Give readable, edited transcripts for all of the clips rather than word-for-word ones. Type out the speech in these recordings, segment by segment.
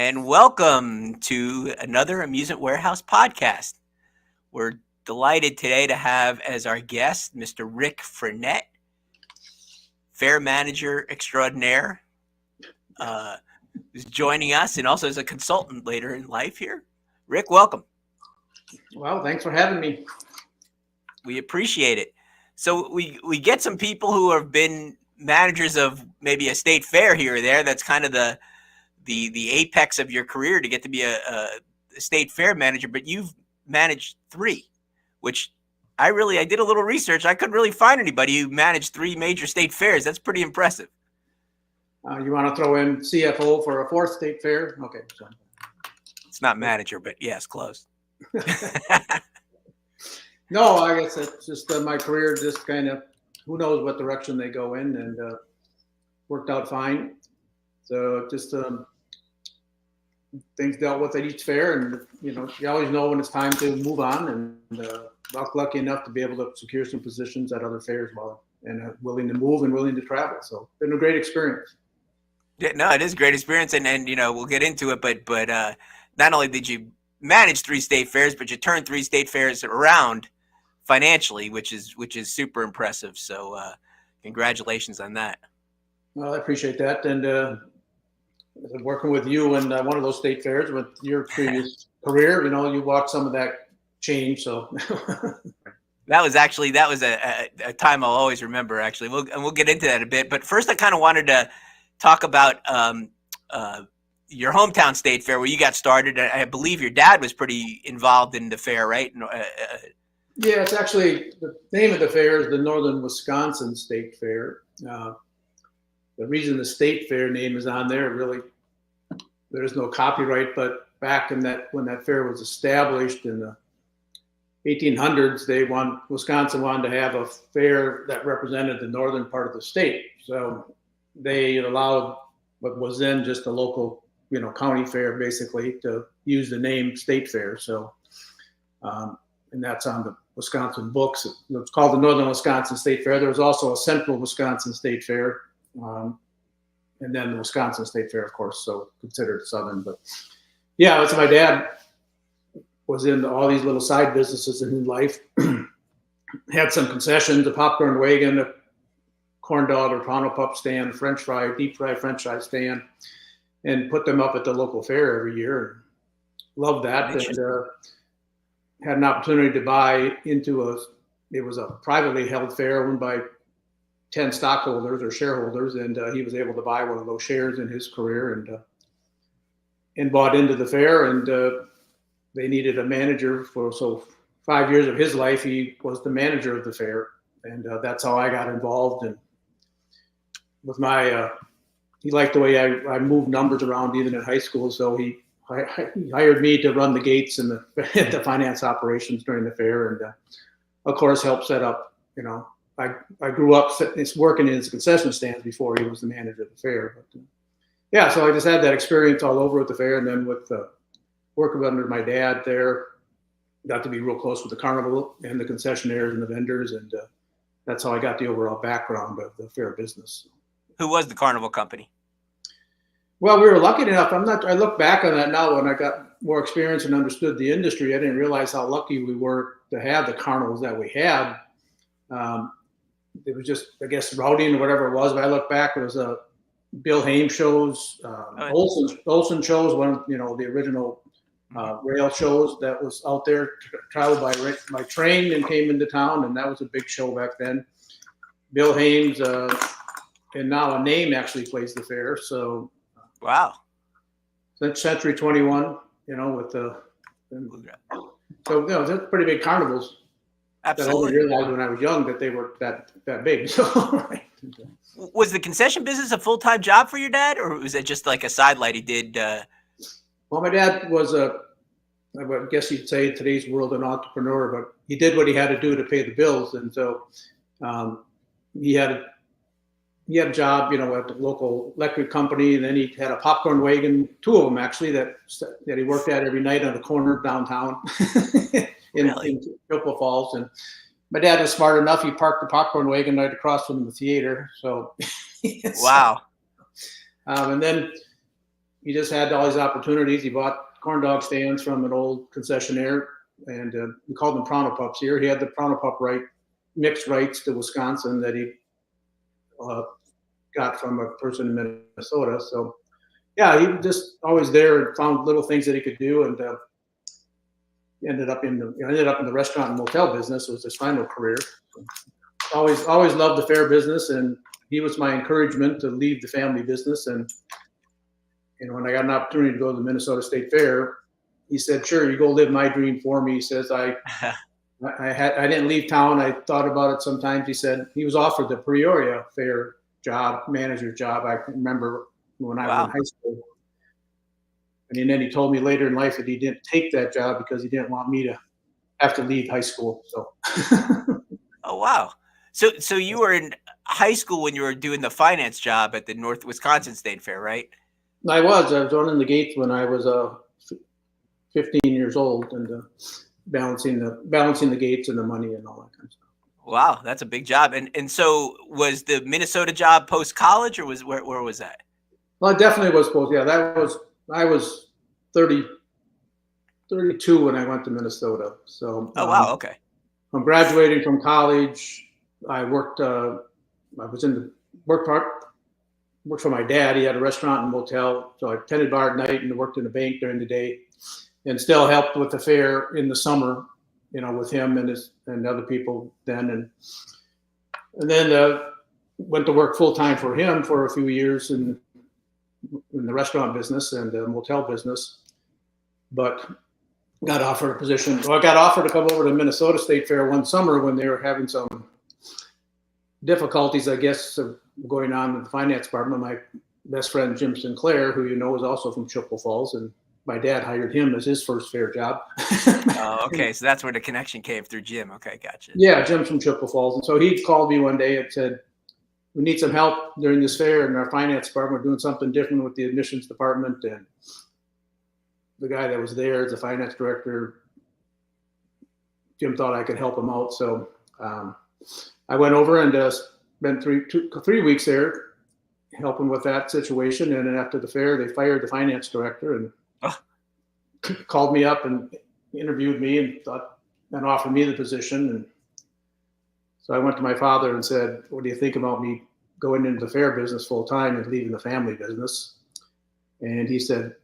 and welcome to another Amusement Warehouse podcast. We're delighted today to have as our guest Mr. Rick Frenette, fair manager extraordinaire, who's joining us and also as a consultant later in life here. Rick, welcome. Well, thanks for having me. We appreciate it. So we get some people who have been managers of maybe a state fair here or there. That's kind of the apex of your career to get to be a state fair manager, but you've managed three, which I did a little research. I couldn't really find anybody who managed three major state fairs. That's pretty impressive. You want to throw in CFO for a fourth state fair? Okay. So. It's not manager, but yes, close. No, I guess it's just my career just kind of, who knows what direction they go in, and worked out fine. So just things dealt with at each fair, and you always know when it's time to move on, and lucky enough to be able to secure some positions at other fairs and willing to move and willing to travel. So it's been a great experience. Yeah, no, it is a great experience, and we'll get into it. But not only did you manage three state fairs, but you turned three state fairs around financially, which is super impressive. So congratulations on that. Well, I appreciate that, and working with you and one of those state fairs with your previous career, you watched some of that change. So that was a time I'll always remember. Actually, we'll get into that a bit. But first, I kind of wanted to talk about your hometown state fair where you got started. I believe your dad was pretty involved in the fair, right? Yeah, it's actually, the name of the fair is the Northern Wisconsin State Fair. The reason the state fair name is on there, really, there's no copyright, but back when that fair was established in the 1800s, Wisconsin wanted to have a fair that represented the northern part of the state. So they allowed what was then just a local, county fair, basically, to use the name state fair. So, and that's on the Wisconsin books. It's called the Northern Wisconsin State Fair. There was also a Central Wisconsin State Fair, and then the Wisconsin State Fair, of course, so considered Southern. But yeah, that's my dad was in all these little side businesses in his life. Had some concessions, a popcorn wagon, a corn dog or pound pup stand, deep fried French fry stand, and put them up at the local fair every year. Loved that, and had an opportunity to buy into it was a privately held fair owned by 10 stockholders or shareholders, and he was able to buy one of those shares in his career and bought into the fair, and they needed a manager so 5 years of his life he was the manager of the fair, and that's how I got involved. And with he liked the way I moved numbers around even in high school, so he hired me to run the gates and the finance operations during the fair, and of course helped set up. I grew up working in his concession stands before he was the manager of the fair. But yeah, so I just had that experience all over at the fair, and then with working under my dad there, got to be real close with the carnival and the concessionaires and the vendors, and that's how I got the overall background of the fair business. Who was the carnival company? Well, we were lucky enough. I look back on that now when I got more experience and understood the industry. I didn't realize how lucky we were to have the carnivals that we had. It was just, I guess, routing or whatever it was. But I look back, it was Bill Hames shows, Olson shows, one of the original rail shows that was out there, traveled by train and came into town, and that was a big show back then. Bill Hames, and now a name actually plays the fair. So. Wow. Century 21, with the so that's pretty big carnivals. Absolutely. That I didn't realize when I was young that they were that big. So, right. Was the concession business a full-time job for your dad, or was it just like a sidelight he did? Well, my dad was I guess you'd say in today's world, an entrepreneur, but he did what he had to do to pay the bills, and so he had a job, at the local electric company, and then he had a popcorn wagon, two of them actually, that he worked at every night on the corner of downtown in Chippewa Falls. And my dad was smart enough; he parked the popcorn wagon right across from the theater. So, wow. And then he just had all these opportunities. He bought corn dog stands from an old concessionaire, and we called them Pronto Pups here. He had the Pronto Pup mixed rights to Wisconsin that he got from a person in Minnesota. So yeah, he was just always there and found little things that he could do, and ended up in the restaurant and motel business. Was his final career. Always loved the fair business, and he was my encouragement to leave the family business. And when I got an opportunity to go to the Minnesota State Fair, he said, "Sure, you go live my dream for me." He says, I didn't leave town. I thought about it sometimes. He said he was offered the Peoria Fair job, manager's job. I can remember when I was in high school. And then he told me later in life that he didn't take that job because he didn't want me to have to leave high school. So. Oh, wow. So you were in high school when you were doing the finance job at the North Wisconsin State Fair, right? I was running the gates when I was 15 years old, and balancing the gates and the money and all that kind of stuff. Wow, that's a big job. And so was the Minnesota job post college, or where was that? Well, it definitely was post. Yeah, I was 32 when I went to Minnesota. So. Oh, wow. Okay. From graduating from college, I worked. I was in the worked for my dad. He had a restaurant and motel, so I tended bar at night and worked in a bank during the day, and still helped with the fair in the summer, with him and other people then, and then went to work full time for him for a few years in the restaurant business and the motel business, but got offered a position. Well, I got offered to come over to Minnesota State Fair one summer when they were having some difficulties, I guess, going on in the finance department. My best friend, Jim Sinclair, who is also from Chippewa Falls, and my dad hired him as his first fair job. Oh, okay. So that's where the connection came through Jim. Okay, gotcha. Yeah, Jim's from Chippewa Falls. And so he called me one day and said, "We need some help during this fair in our finance department. We're doing something different with the admissions department." And the guy that was there as the finance director, Jim thought I could help him out. So I went over and spent 3 weeks there helping with that situation. And then after the fair, they fired the finance director and called me up and interviewed me and offered me the position. And so I went to my father and said, "What do you think about me going into the fair business full time and leaving the family business?" And he said,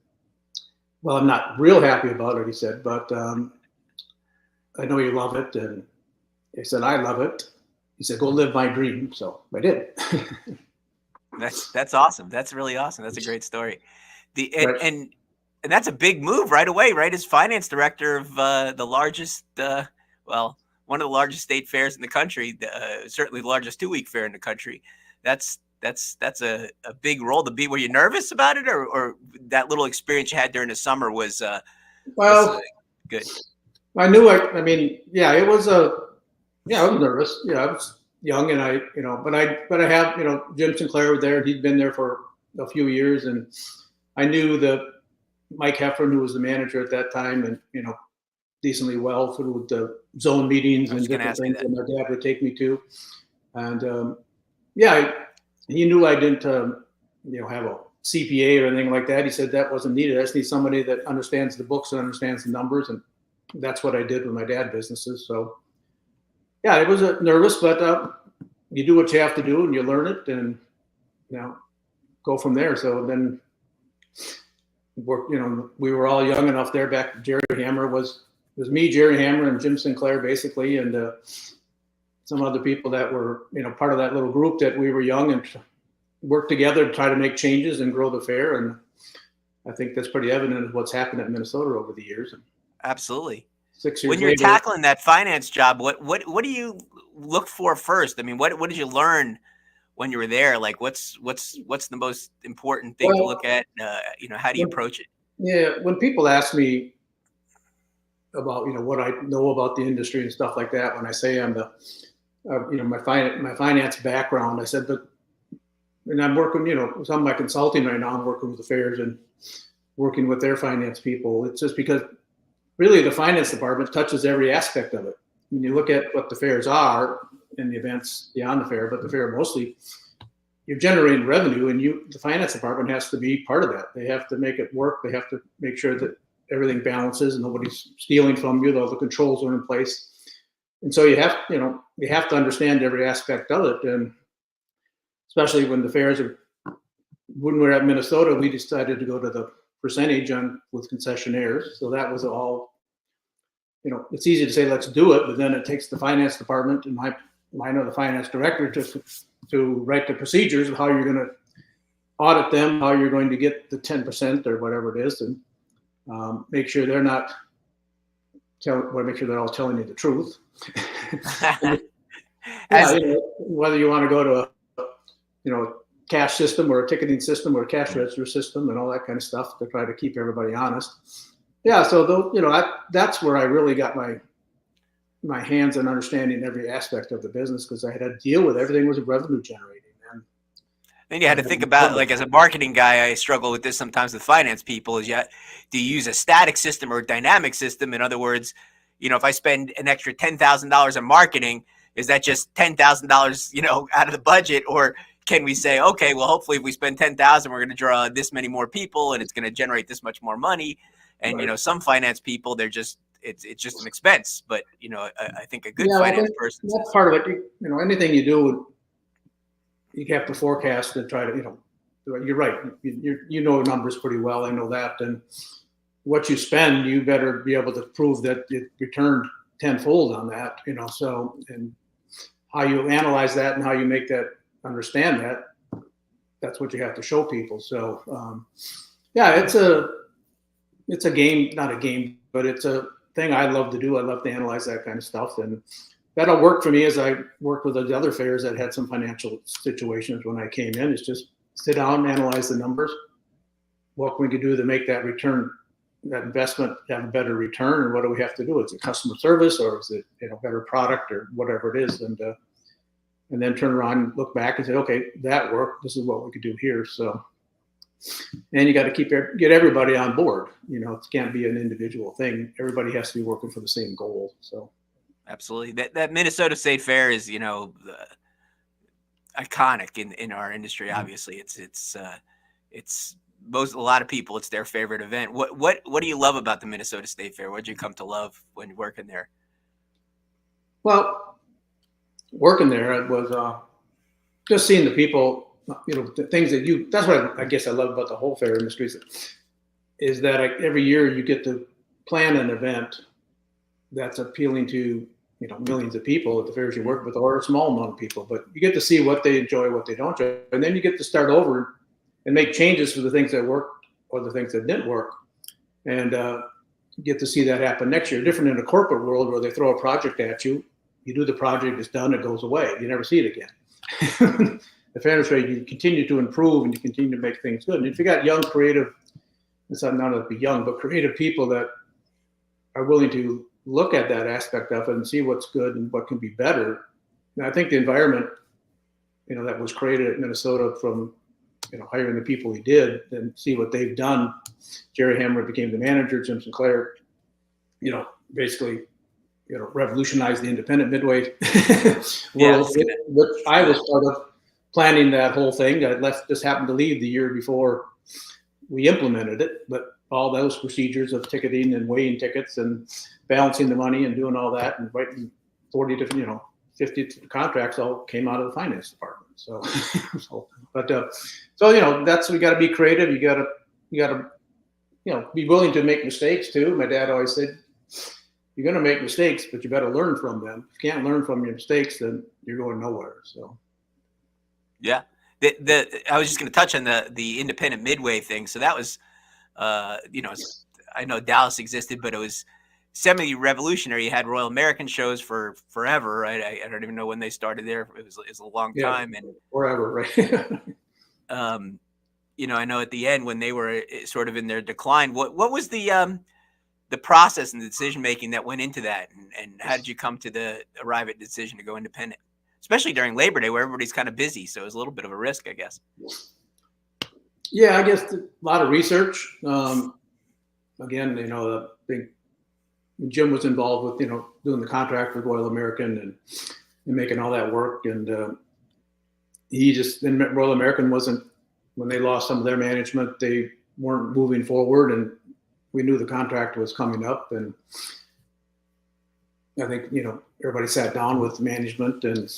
"Well, I'm not real happy about it," he said, "but I know you love it." And I said, "I love it." He said, "Go live my dream." So I did. That's awesome. That's really awesome. That's a great story. Right. And that's a big move right away, right? As finance director of the largest, one of the largest state fairs in the country, certainly the largest 2-week fair in the country. That's a big role to be. Were you nervous about it, or that little experience you had during the summer was good? I knew it. I mean, yeah, it was I was nervous. Yeah, I was young, and but I have, Jim Sinclair was there. He'd been there for a few years, and I knew Mike Heffron, who was the manager at that time, and decently well through the zone meetings and different things that my dad would take me to, and he knew I didn't have a CPA or anything like that. He said that wasn't needed. I just need somebody that understands the books and understands the numbers, and that's what I did with my dad businesses. So yeah, it was nervous, but you do what you have to do and you learn it, and go from there. So then we were all young enough there. Back Jerry Hammer was me, Jerry Hammer, and Jim Sinclair basically, and some other people that were part of that little group that we were young and worked together to try to make changes and grow the fair. And I think that's pretty evident of what's happened at Minnesota over the years. Absolutely. 6 years when you're later, tackling that finance job, what do you look for first? I mean, what did you learn when you were there? Like, what's the most important thing to look at? How do you approach it? Yeah, when people ask me about what I know about the industry and stuff like that, when I say I'm the my finance background, I said, and I'm working some of my consulting right now. I'm working with the fairs and working with their finance people. It's just because really the finance department touches every aspect of it. When you look at what the fairs are and the events beyond the fair, but the fair mostly, you're generating revenue, and the finance department has to be part of that. They have to make it work. They have to make sure that everything balances and nobody's stealing from you. All the controls are in place. And so you have to understand every aspect of it. And especially when the fairs are, when we're at Minnesota, we decided to go to the percentage with concessionaires. So that was all, it's easy to say, let's do it, but then it takes the finance department and I know the finance director to write the procedures of how you're going to audit them, how you're going to get the 10% or whatever it is, and make sure they're not make sure they're all telling you the truth. Whether you want to go to a cash system or a ticketing system or a cash register system and all that kind of stuff to try to keep everybody honest. Yeah, so that's where I really got my hands on understanding every aspect of the business, because I had to deal with everything was revenue generating. And then you had to think about, like, as a marketing guy, I struggle with this sometimes with finance people, is do you use a static system or a dynamic system? In other words, if I spend an extra $10,000 on marketing, is that just $10,000, out of the budget? Or can we say, okay, well, hopefully if we spend 10,000, we're going to draw this many more people and it's going to generate this much more money. And, right. Some finance people, they're just, it's just an expense. But, I think a good finance person. That's part of it. Anything you do, you have to forecast and try to, you're right. You know numbers pretty well. I know that. And what you spend, you better be able to prove that it returned tenfold on that, so, and how you analyze that and how you make that understand that's what you have to show people. So, it's a game, not a game, but it's a thing I love to do. I love to analyze that kind of stuff. And that'll work for me as I worked with the other fairs that had some financial situations when I came in. It's just sit down, analyze the numbers. What can we do to make that return, that investment, have a better return? And what do we have to do? Is it customer service, or is it better product, or whatever it is? And then turn around and look back and say, okay, that worked. This is what we could do here. So, and you got to get everybody on board. It can't be an individual thing. Everybody has to be working for the same goal. So, absolutely, that Minnesota State Fair is iconic in our industry. Obviously, it's a lot of people, it's their favorite event. What do you love about the Minnesota State Fair? What did you come to love when working there? Well, working there, it was just seeing the people. The things that's what I guess I love about the whole fair industry is that every year you get to plan an event that's appealing to, millions of people at the fairs you work with, or a small amount of people, but you get to see what they enjoy, what they don't enjoy. And then you get to start over and make changes for the things that worked or the things that didn't work. And get to see that happen next year. Different in a corporate world where they throw a project at you, you do the project, it's done, it goes away. You never see it again. The fair industry, you continue to improve and you continue to make things good. And if you got young, creative, it's not to be young, but creative people that are willing to look at that aspect of it and see what's good and what can be better. And I think the environment, that was created at Minnesota from, hiring the people he did and see what they've done. Jerry Hammer became the manager, Jim Sinclair, basically, revolutionized the independent midway world, which I was part of planning that whole thing. I just happened to leave the year before we implemented it, but all those procedures of ticketing and weighing tickets and balancing the money and doing all that and writing 40 different, 50 contracts all came out of the finance department. So, that's, we got to be creative. You got to, be willing to make mistakes too. My dad always said, you're going to make mistakes, but you better learn from them. If you can't learn from your mistakes, then you're going nowhere. So. Yeah. I was just going to touch on the independent midway thing. So that was, I know Dallas existed, but it was semi-revolutionary. You had Royal American shows for forever. I don't even know when they started there. It was a long time. And forever, right? I know at the end when they were sort of in their decline, what was the process and the decision-making that went into that? And how did you come to arrive at the decision to go independent? Especially during Labor Day where everybody's kind of busy. So it was a little bit of a risk, I guess. Yeah, I guess a lot of research. Again, I think Jim was involved with, doing the contract with Royal American and making all that work. And then Royal American wasn't, when they lost some of their management, they weren't moving forward, and we knew the contract was coming up, and I think, everybody sat down with management, and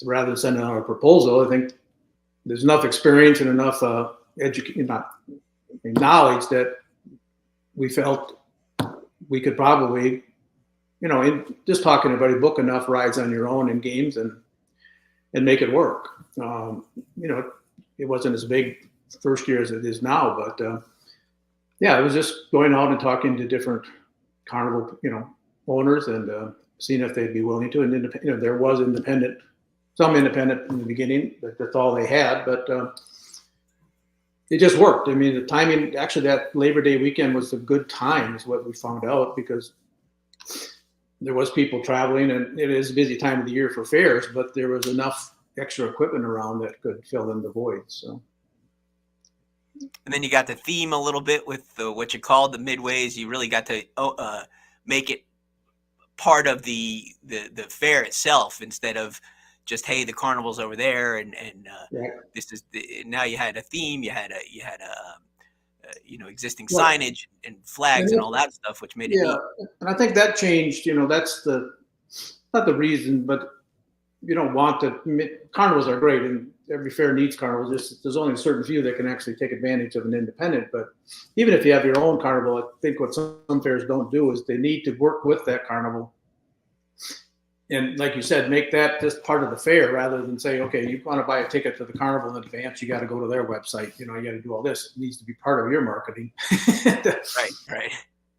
rather than sending out a proposal, I think there's enough experience and enough knowledge that we felt we could probably, just talking to everybody, book enough rides on your own and games and make it work. It wasn't as big first year as it is now, but it was just going out and talking to different carnival, owners, and seeing if they'd be willing to. And there was some independent in the beginning, but that's all they had. But it just worked. I mean, the timing, actually, that Labor Day weekend was a good time, is what we found out, because there was people traveling, and it is a busy time of the year for fairs, but there was enough extra equipment around that could fill in the void. So. And then you got the theme a little bit with what you called the midways. You really got to make it part of the fair itself, instead of just, hey, the carnival's over there, and Right. this is now you had a theme, you had a existing signage and flags and all that stuff, which made it neat. And I think that changed. That's not the reason, but you don't want carnivals are great, and every fair needs carnivals. There's only a certain few that can actually take advantage of an independent. But even if you have your own carnival, I think what some fairs don't do is they need to work with that carnival. And like you said, make that just part of the fair, rather than say, okay, you want to buy a ticket to the carnival in advance, you got to go to their website. You got to do all this. It needs to be part of your marketing. Right.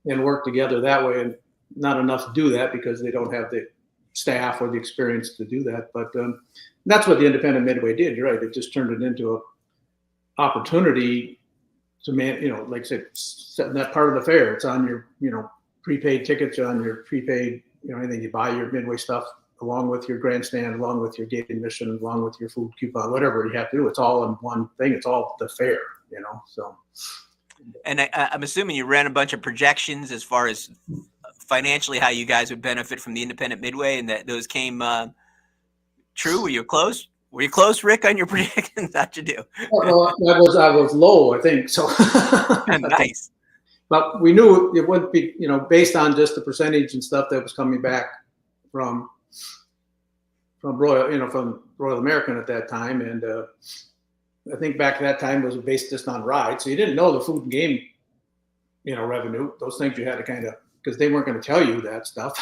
And work together that way. And not enough do that because they don't have the staff or the experience to do that. But that's what the Independent Midway did. You're right. It just turned it into an opportunity to like I said, setting that part of the fair. It's on your, prepaid tickets, on your prepaid, anything you buy your Midway stuff, along with your grandstand, along with your gate admission, along with your food coupon, whatever you have to do. It's all in one thing. It's all the fair, so. And I'm assuming you ran a bunch of projections as far as financially how you guys would benefit from the Independent Midway, and that those came true. Were you close? Were you close, Rick, on your predictions? How'd you do? Well, I was low, I think. So nice. But we knew it wouldn't be, based on just the percentage and stuff that was coming back from Royal, from Royal American at that time, and I think back at that time was based just on rides. So you didn't know the food and game, revenue. Those things you had to kind of, because they weren't going to tell you that stuff.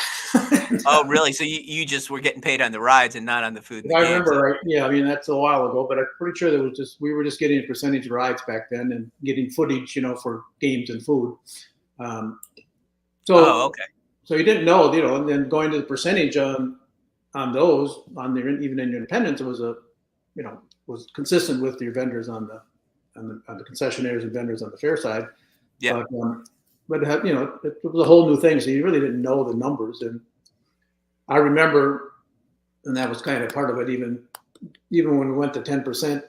Oh, really? So you just were getting paid on the rides and not on the food. I remember, right? Yeah, I mean, that's a while ago, but I'm pretty sure we were just getting a percentage of rides back then and getting footage, for games and food. Okay. So you didn't know, and then going to the percentage on those, even in your independents, it was was consistent with your vendors on the concessionaires and vendors on the fair side. Yeah. But it was a whole new thing, so you really didn't know the numbers. And I remember, and that was kind of part of it, even when we went to 10%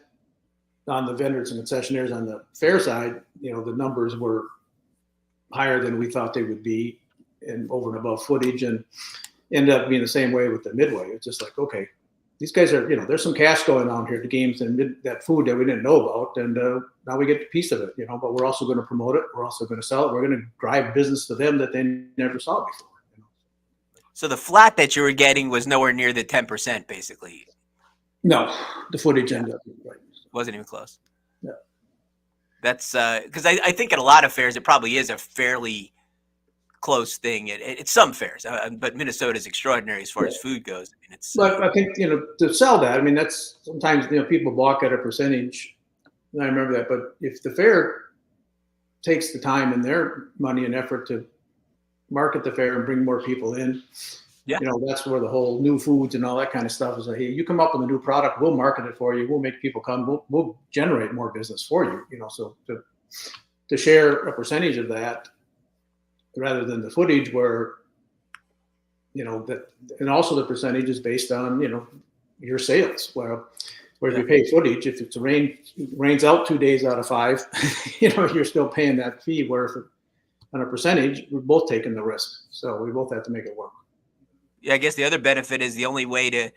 on the vendors and concessionaires on the fair side, the numbers were higher than we thought they would be, and over and above footage, and ended up being the same way with the Midway. It's just like, okay, these guys are, there's some cash going on here, the games and that food that we didn't know about. And now we get a piece of it, but we're also going to promote it. We're also going to sell it. We're going to drive business to them that they never saw before. So the flat that you were getting was nowhere near the 10%, basically. No, the footage ended up right. Wasn't even close. Yeah. That's because I think at a lot of fairs, it probably is a fairly close thing at some fairs, but Minnesota is extraordinary as far as food goes. I mean, but I think to sell that, I mean, that's sometimes people balk at a percentage, and I remember that. But if the fair takes the time and their money and effort to market the fair and bring more people in, that's where the whole new foods and all that kind of stuff is. Like, hey, you come up with a new product, we'll market it for you, we'll make people come, we'll generate more business for you. So to share a percentage of that, rather than the footage where, that, and also the percentage is based on, your sales. Where if you pay footage, if it's rains out 2 days out of 5, you're still paying that fee. Where if on a percentage, we're both taking the risk. So we both have to make it work. Yeah, I guess the other benefit is the only way to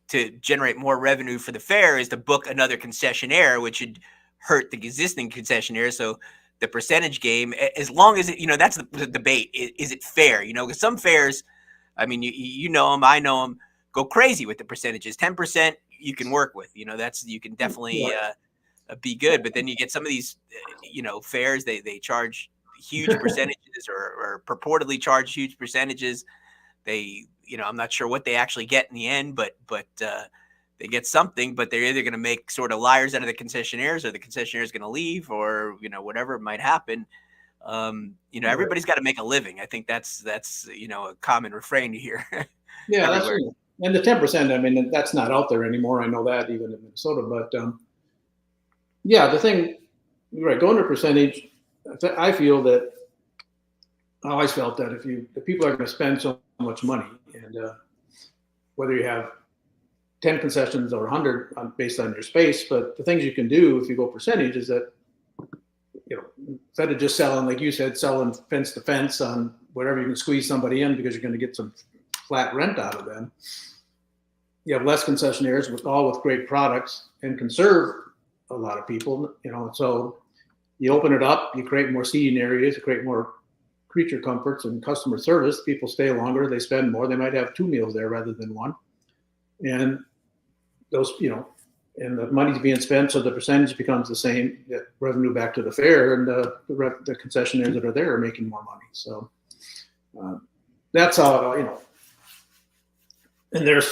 to generate more revenue for the fair is to book another concessionaire, which would hurt the existing concessionaire. So the percentage game, as long as it, that's the debate. Is it fair? Because some fairs, I mean, you know them, I know them, go crazy with the percentages. 10% you can work with. You can definitely be good. But then you get some of these, fairs, they charge huge percentages or purportedly charge huge percentages. They, I'm not sure what they actually get in the end, but they get something, but they're either going to make sort of liars out of the concessionaires, or the concessionaire is going to leave, or, whatever might happen. Everybody's got to make a living. I think that's a common refrain you hear. Yeah, that's true. And the 10%, I mean, that's not out there anymore. I know that even in Minnesota, but yeah, the thing, right, going to percentage, I feel that I always felt that if people are going to spend so much money, and whether you have 10 concessions or 100 based on your space, but the things you can do if you go percentage is that, instead of just selling, like you said, selling fence to fence on whatever you can squeeze somebody in because you're going to get some flat rent out of them, you have less concessionaires with great products and can serve a lot of people, so you open it up, you create more seating areas, you create more creature comforts and customer service. People stay longer, they spend more, they might have 2 meals there rather than one. And those, and the money's being spent, so the percentage becomes the same, revenue back to the fair, and the concessionaires that are there are making more money. So that's how, and there's,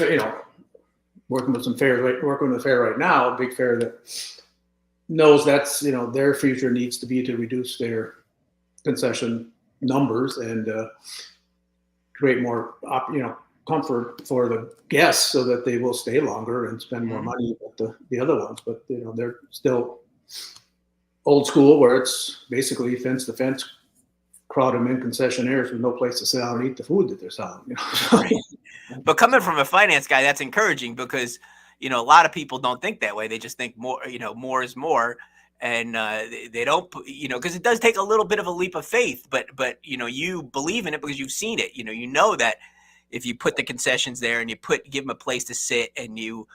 working with some fairs, working with a fair right now, a big fair that knows that's, their future needs to be to reduce their concession numbers and create more, comfort for the guests so that they will stay longer and spend more money at the other ones. But, they're still old school where it's basically fence to fence, crowd them in concessionaires with no place to sit down and eat the food that they're selling. Right. But coming from a finance guy, that's encouraging because, a lot of people don't think that way. They just think more, more is more. And they don't, because it does take a little bit of a leap of faith, but you believe in it because you've seen it. You know that if you put the concessions there and you give them a place to sit and you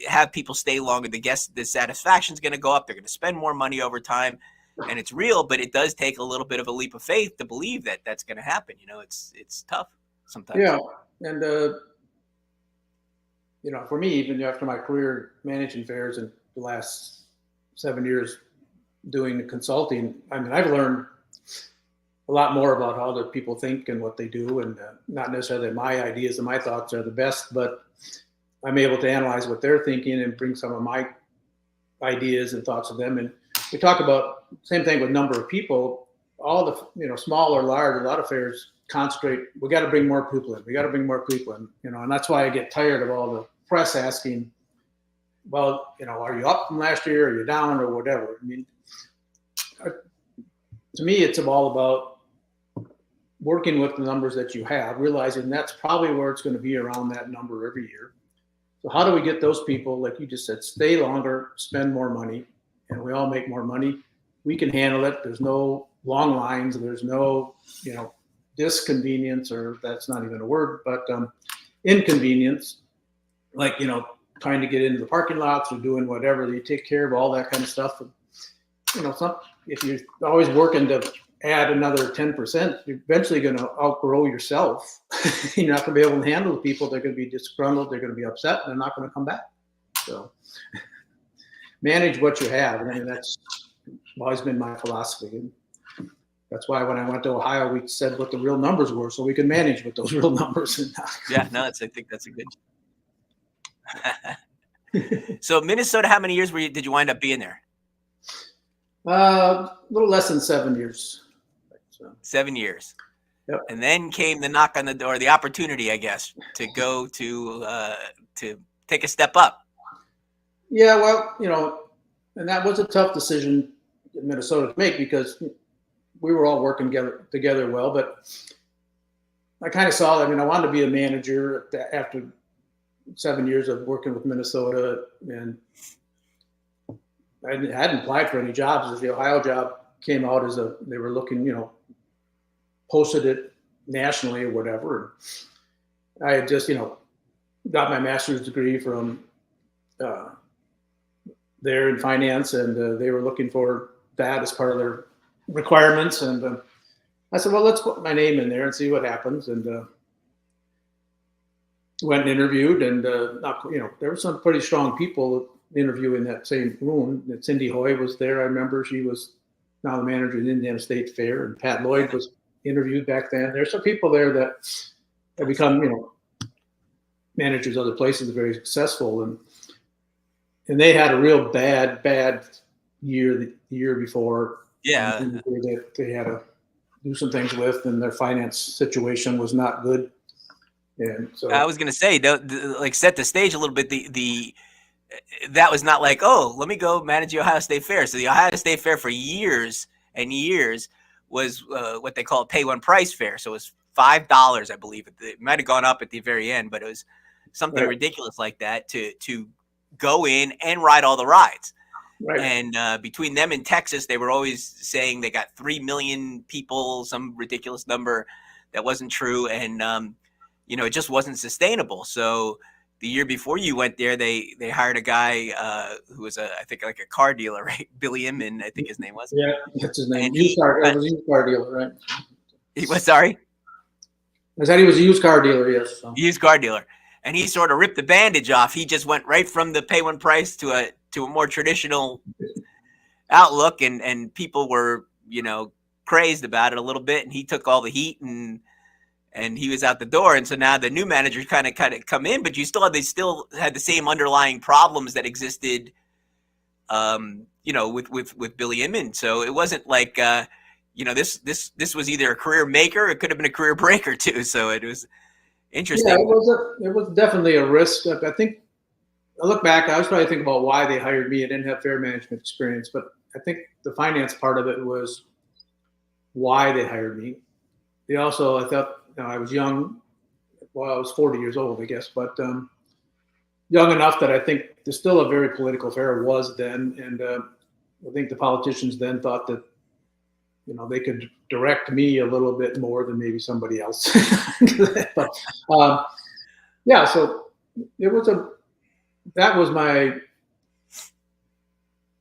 have people stay longer, the satisfaction is going to go up. They're going to spend more money over time, and it's real. But it does take a little bit of a leap of faith to believe that that's going to happen. It's tough sometimes. Yeah, and for me, even after my career managing fairs and the last 7 years doing the consulting, I mean, I've learned a lot more about how other people think and what they do, and not necessarily my ideas and my thoughts are the best, but I'm able to analyze what they're thinking and bring some of my ideas and thoughts to them. And we talk about same thing with number of people. All the small or large, a lot of fairs concentrate. We got to bring more people in. We got to bring more people in. And that's why I get tired of all the press asking, well, are you up from last year? Are you down or whatever? I mean, to me, it's all about working with the numbers that you have, realizing that's probably where it's going to be around that number every year. So how do we get those people, like you just said, stay longer, spend more money, and we all make more money? We can handle it. There's no long lines. There's no, disconvenience, or that's not even a word, but inconvenience, like, trying to get into the parking lots or doing whatever. You take care of all that kind of stuff. If you're always working to add another 10%, you're eventually going to outgrow yourself. You're not going to be able to handle the people. They're going to be disgruntled. They're going to be upset. And they're not going to come back. So manage what you have. And I mean, that's always been my philosophy. And that's why when I went to Ohio, we said what the real numbers were so we could manage with those real numbers. Yeah, no, I think that's a good. So Minnesota, how many years did you wind up being there? A little less than 7 years. So. 7 years. Yep. And then came the knock on the door, the opportunity, I guess, to go to take a step up. Yeah, well, and that was a tough decision in Minnesota to make because we were all working together well. But I kind of saw that. I mean, I wanted to be a manager after 7 years of working with Minnesota, and I hadn't applied for any jobs. The Ohio job came out they were looking, posted it nationally or whatever. I had just, got my master's degree from there in finance, and they were looking for that as part of their requirements. And I said, well, let's put my name in there and see what happens. And went and interviewed, and there were some pretty strong people interviewing that same room. And Cindy Hoy was there. I remember she was now the manager of the Indiana State Fair, and Pat Lloyd was interviewed back then. There's some people there that have become, managers other places, very successful, and they had a real bad year the year before. Yeah, that they had to do some things with, and their finance situation was not good. And so I was gonna say, like, set the stage a little bit. That was not like, oh, let me go manage the Ohio State Fair. So the Ohio State Fair for years and years was what they call a pay one price fair. So it was $5, I believe. It might have gone up at the very end, but it was something ridiculous like that to go in and ride all the rides. Right. And between them and Texas, they were always saying they got 3 million people, some ridiculous number that wasn't true. And, it just wasn't sustainable. So the year before you went there, they hired a guy who was I think like a car dealer, right? Billy Inman, I think his name was. Yeah, that's his name. And Used car dealer, right? He was, sorry? I said he was a used car dealer, yes. So. Used car dealer. And he sort of ripped the bandage off. He just went right from the pay one price to a more traditional outlook, and people were, crazed about it a little bit, and he took all the heat, and he was out the door. And so now the new managers kind of come in, but they still had the same underlying problems that existed, with Billy Inman. So it wasn't like, this was either a career maker, it could have been a career breaker too. So it was interesting. Yeah, it was definitely a risk. I think I look back, I was trying to think about why they hired me. I didn't have fair management experience, but I think the finance part of it was why they hired me. They also, I thought, I was young. Well, I was 40 years old, I guess, but young enough that I think there's still a very political fair was then. And I think the politicians then thought that, they could direct me a little bit more than maybe somebody else. But, so that was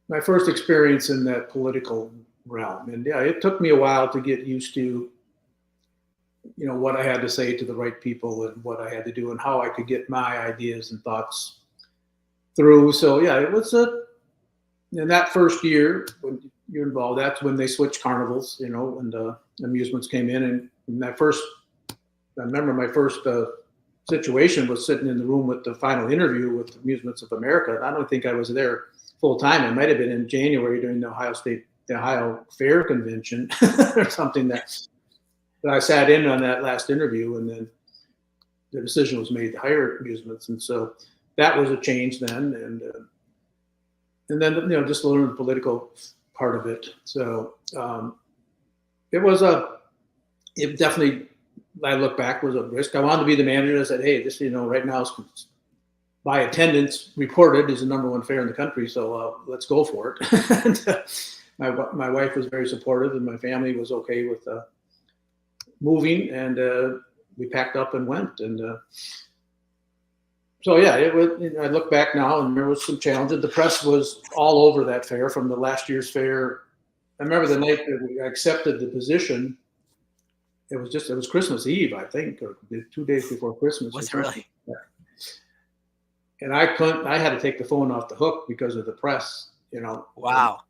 my first experience in that political realm. And it took me a while to get used to, what I had to say to the right people and what I had to do and how I could get my ideas and thoughts through. So it was in that first year when you're involved, that's when they switched carnivals, and amusements came in. And I remember my first situation was sitting in the room with the final interview with Amusements of America. I don't think I was there full time. It might've been in January during the Ohio Fair convention or something that I sat in on that last interview, and then the decision was made to hire Amusements. And so that was a change then. And then, just learn the political part of it. So it definitely, I look back, was a risk. I wanted to be the manager. I said, hey, this, right now is by attendance reported is the #1 fair in the country. So let's go for it. And, my wife was very supportive, and my family was okay with moving, and we packed up and went. And it was. I look back now, and there was some challenges. The press was all over that fair from the last year's fair. I remember the night that I accepted the position. It was Christmas Eve, I think, or 2 days before Christmas. Was it really? Yeah. And I had to take the phone off the hook because of the press. Wow.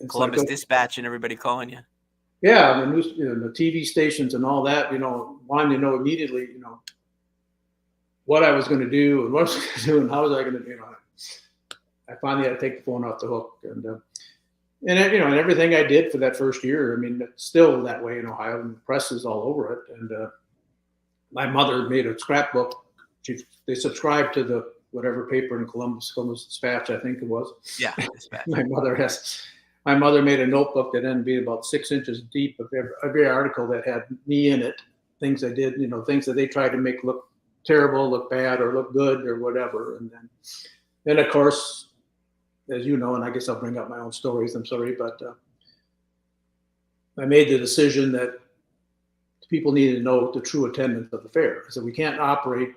Columbus Dispatch and everybody calling you. Yeah, the TV stations and all that, wanting to know immediately, what I was going to do and what I was going to do and how was I going to do. I finally had to take the phone off the hook, and and everything I did for that first year. I mean, it's still that way in Ohio, and the press is all over it. And my mother made a scrapbook. They subscribed to the whatever paper in Columbus Dispatch, I think it was. Yeah, Dispatch. My mother made a notebook that ended up being about 6 inches deep of every article that had me in it, things I did, things that they tried to make look terrible, look bad, or look good, or whatever. And then of course, as you know, and I guess I'll bring up my own stories, I'm sorry, but I made the decision that people needed to know the true attendance of the fair. So we can't operate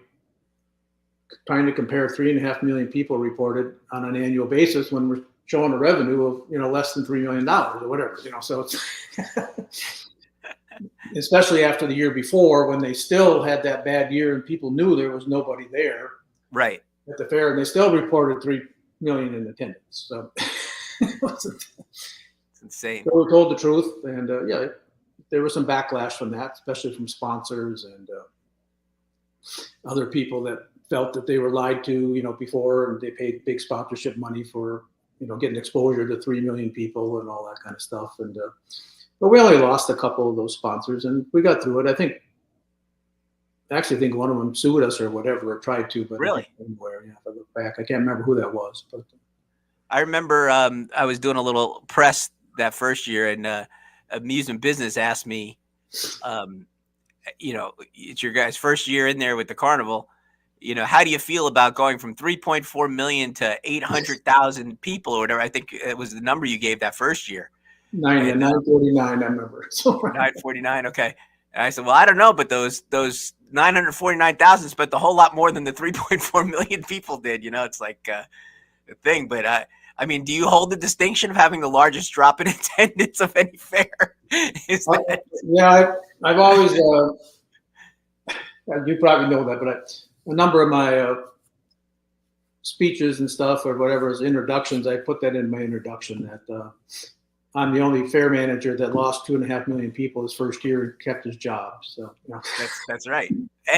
trying to compare 3.5 million people reported on an annual basis when we're showing a revenue of, less than $3 million or whatever, so it's especially after the year before when they still had that bad year and people knew there was nobody there Right. at the fair, and they still reported 3 million in attendance. So It's insane. they were told the truth, and there was some backlash from that, especially from sponsors and other people that felt that they were lied to, before, and they paid big sponsorship money for, getting exposure to 3 million people and all that kind of stuff. And but we only lost a couple of those sponsors, and we got through it. I actually think one of them sued us or whatever, or tried to, but really, anywhere. Yeah, if I look back, I can't remember who that was. But I remember I was doing a little press that first year, and Amusement Business asked me, it's your guys' first year in there with the carnival. How do you feel about going from 3.4 million to 800,000 people or whatever? I think it was the number you gave that first year. 949, I remember. 949. Okay. And I said, well, I don't know, but those 949,000 spent a whole lot more than the 3.4 million people did. It's like a thing. But I mean, do you hold the distinction of having the largest drop in attendance of any fair? Yeah, I've always, you probably know that, but a number of my speeches and stuff or whatever as introductions, I put that in my introduction that I'm the only fair manager that lost 2.5 million people his first year and kept his job. So that's right,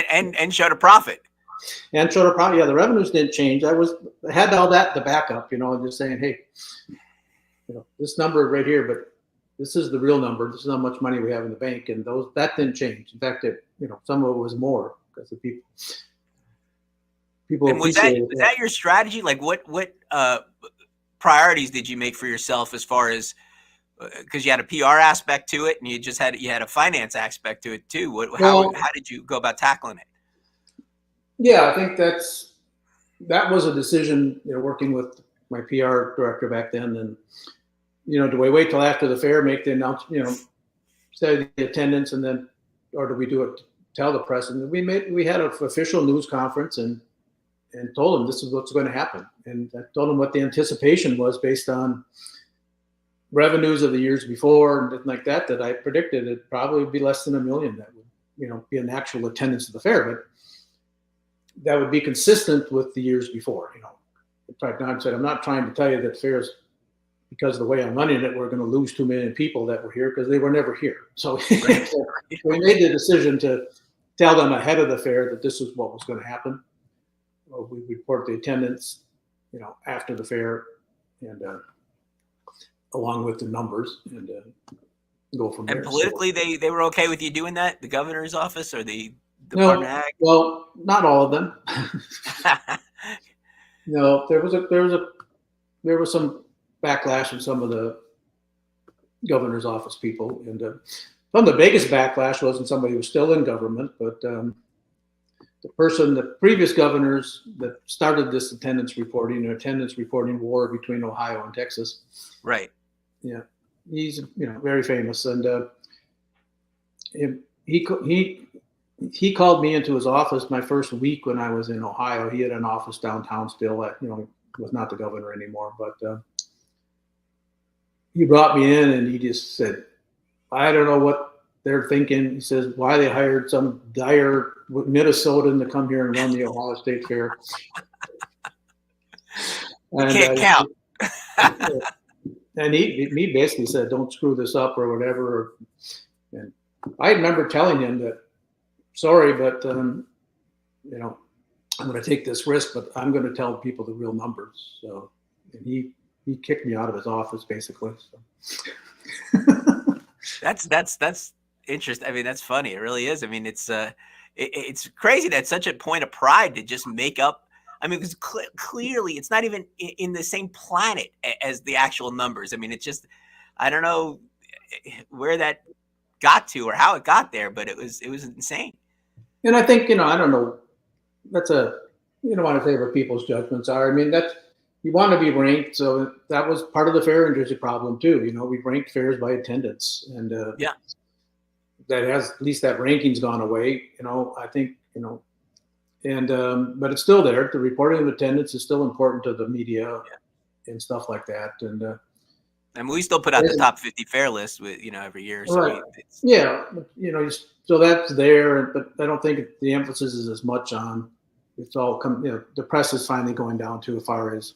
and showed a profit. And showed a profit. Yeah, the revenues didn't change. I had all that the backup, just saying, hey, this number right here, but this is the real number. This is how much money we have in the bank, and that didn't change. In fact, some of it was more because the people. And was that your strategy? Like what priorities did you make for yourself as far as because you had a PR aspect to it and you had a finance aspect to it too. How did you go about tackling it? Yeah, I think that was a decision, working with my PR director back then, and do we wait till after the fair, make the announcement, say the attendance, and then, or do we do it? Tell the press? And we had an official news conference and told them this is what's going to happen. And I told them what the anticipation was based on revenues of the years before and things like that I predicted it'd probably be less than 1 million that would, be an actual attendance of the fair, but that would be consistent with the years before, I said, I'm not trying to tell you that fairs, because of the way I'm running it, we're going to lose 2 million people that were here because they were never here. So we made the decision to tell them ahead of the fair that this is what was going to happen. We report the attendance, after the fair, and along with the numbers, and go from there. And politically, they were okay with you doing that? The governor's office or the Department of Ag? Well, not all of them. No, there was some backlash from some of the governor's office people, and some of the biggest backlash wasn't somebody who was still in government, but the previous governors that started this attendance reporting war between Ohio and Texas. Right. Yeah, he's very famous, and he called me into his office my first week when I was in Ohio. He had an office downtown still. Was not the governor anymore, but he brought me in and he just said, I don't know what they're thinking. He says, why they hired some dire Minnesotan to come here and run the Ohio State Fair. And, can't count. And he basically said, don't screw this up or whatever. And I remember telling him that, sorry, but, I'm going to take this risk, but I'm going to tell people the real numbers. So, and he kicked me out of his office, basically. So. That's interesting. I mean, that's funny. It really is. I mean, it's crazy that such a point of pride to just make up. I mean, because clearly it's not even in the same planet as the actual numbers. I mean, it's just, I don't know where that got to or how it got there, but it was insane. And I think, I don't know, that's you don't want to say what people's judgments are. I mean, you want to be ranked. So that was part of the fair industry problem too. We ranked fairs by attendance, and that has, at least that ranking's gone away. I think, And but it's still there. The reporting of attendance is still important to the media and stuff like that. And I mean, we still put out the top 50 fair list with every year. So right, yeah, so that's there, but I don't think the emphasis is as much on. It's all the press is finally going down to as far as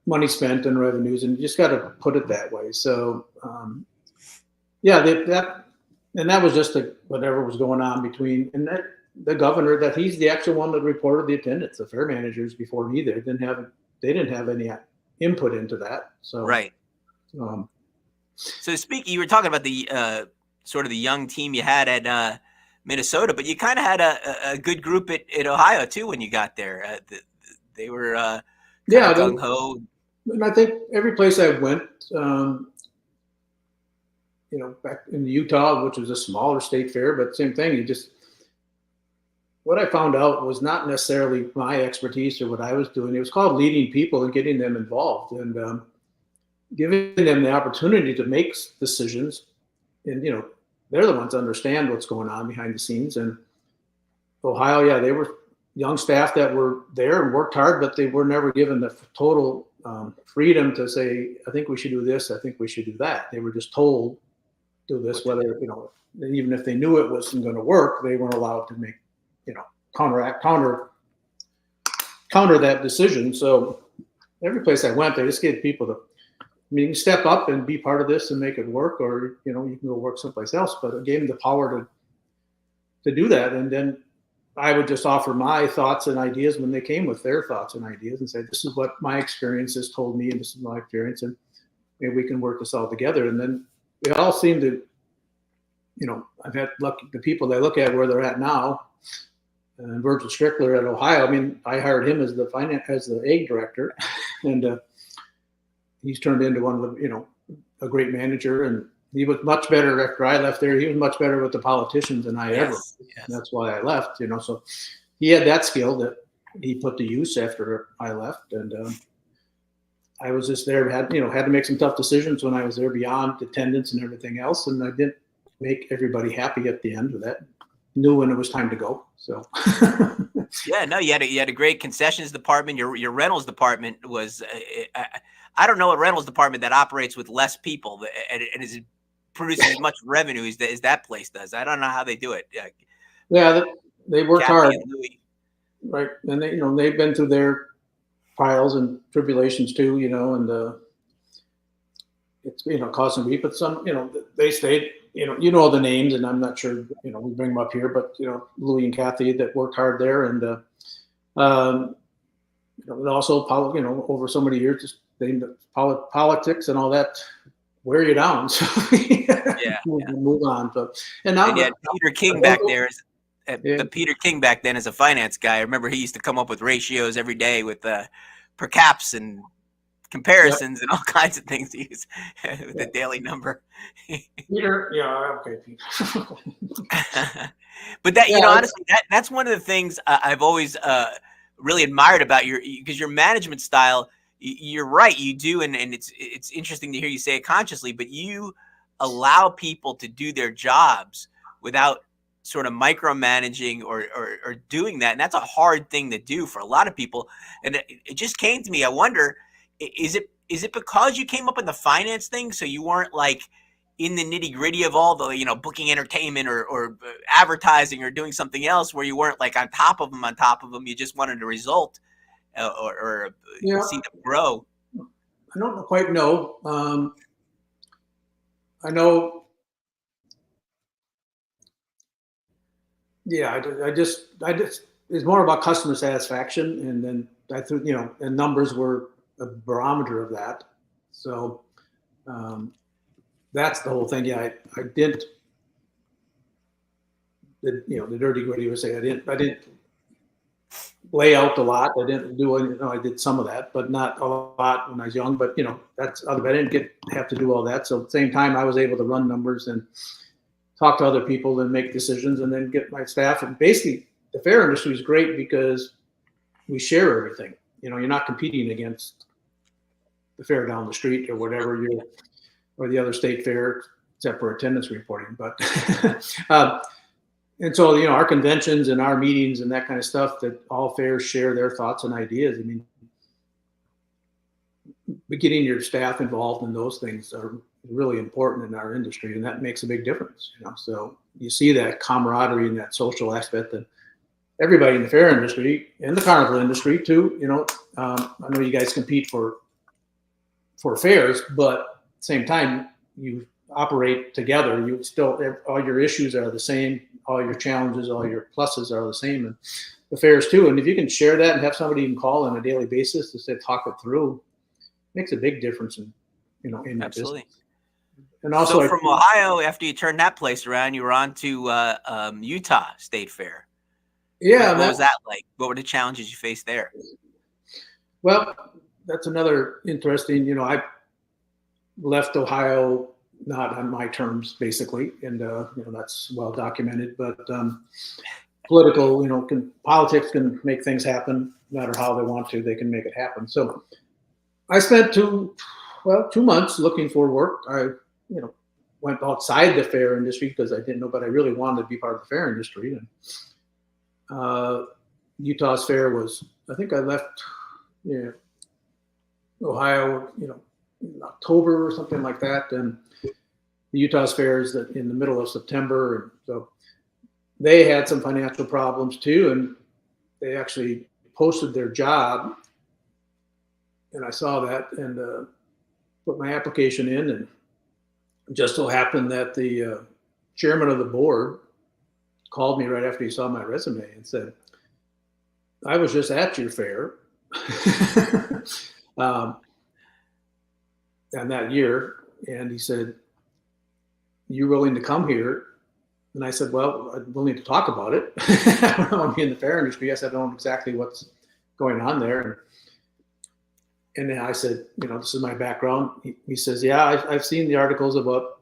money spent and revenues, and you just got to put it that way. So that was just whatever was going on between and that. The governor, that he's the actual one that reported the attendance. The fair managers before me there didn't have any input into that. So right. So you were talking about the sort of the young team you had at Minnesota, but you kind of had a good group at Ohio too when you got there. They were gung ho. And I think every place I went, back in Utah, which was a smaller state fair, but same thing. What I found out was not necessarily my expertise or what I was doing. It was called leading people and getting them involved and giving them the opportunity to make decisions. And, they're the ones that understand what's going on behind the scenes. And Ohio, they were young staff that were there and worked hard, but they were never given the total freedom to say, I think we should do this. I think we should do that. They were just told, do this, whether, even if they knew it wasn't going to work, they weren't allowed to make, counter that decision. So every place I went, they just gave people you can step up and be part of this and make it work, or, you can go work someplace else, but it gave them the power to do that. And then I would just offer my thoughts and ideas when they came with their thoughts and ideas and say, this is what my experience has told me, and this is my experience, and maybe we can work this all together. And then they all seem to, I've had the people they look at where they're at now, and Virgil Strickler at Ohio. I mean, I hired him as the ag director, and he's turned into one of the, a great manager. And he was much better after I left there. He was much better with the politicians than I ever. Yes. And that's why I left. So he had that skill that he put to use after I left, and I was just there. Had to make some tough decisions when I was there beyond attendance and everything else, and I didn't make everybody happy at the end of that. Knew when it was time to go. So yeah, no, you had a great concessions department. Your rentals department was I don't know a rentals department that operates with less people and produces as much revenue as that place does. I don't know how they do it. Yeah, they work hard, right? And they've been through their trials and tribulations too, and it's caused some grief, but some they stayed. You know the names, and I'm not sure we bring them up here, but Louis and Kathy that worked hard there, and and also over so many years, just politics and all that wear you down. So move on. But and now Peter King back there is. Peter King back then is a finance guy. I remember he used to come up with ratios every day with per caps and comparisons and all kinds of things. He used the daily number. Peter, okay, Peter. But that honestly, that's one of the things I've always really admired about because your management style. You're right, you do, and it's interesting to hear you say it consciously. But you allow people to do their jobs without sort of micromanaging or doing that, and that's a hard thing to do for a lot of people. And it just came to me. I wonder, is it because you came up in the finance thing, so you weren't like in the nitty gritty of all the booking entertainment or advertising or doing something else, where you weren't like on top of them. You just wanted a result or see them grow. I don't quite know. I know. Yeah, I just it's more about customer satisfaction, and then I think and numbers were a barometer of that. So that's the whole thing. Yeah, I didn't. The dirty gritty would say I didn't lay out a lot. I didn't do it. I did some of that, but not a lot when I was young. But that's I didn't have to do all that. So at the same time, I was able to run numbers and talk to other people and make decisions, and then get my staff. And basically, the fair industry is great because we share everything. You're not competing against the fair down the street or whatever or the other state fair, except for attendance reporting. But And so, you know, our conventions and our meetings and that kind of stuff, that all fairs share their thoughts and ideas. I mean, getting your staff involved in those things are really important in our industry, and that makes a big difference. You know, so you see that camaraderie and that social aspect that everybody in the fair industry and the carnival industry too. You know, I know you guys compete for fairs, but at the same time, you operate together. You still, all your issues are the same, all your challenges, all your pluses are the same, and the fairs too. And if you can share that and have somebody you can call on a daily basis to say, talk it through, makes a big difference in, you know, in your Absolutely. business. And also, so from Ohio, after you turned that place around, you were on to Utah State Fair. Yeah. What was that like? What were the challenges you faced there? Well, that's another interesting, you know, I left Ohio not on my terms, basically, and you know, that's well documented. But political, you know, politics can make things happen, no matter how they want to. They can make it happen. So I spent 2 months looking for work. I, you know, went outside the fair industry because I didn't know, but I really wanted to be part of the fair industry. And Utah's fair was, I think I left, Ohio, you know, in October or something like that. And the Utah's fair is in the middle of September. And so they had some financial problems too. And they actually posted their job. And I saw that and put my application in. And it just so happened that the chairman of the board called me right after he saw my resume and said, I was just at your fair. And that year, and he said, you willing to come here? And I said, well, I'm willing to talk about it. I don't want to be in the fair industry. I said, I don't know exactly what's going on there. And then I said, you know, this is my background. He says, yeah, I've seen the articles about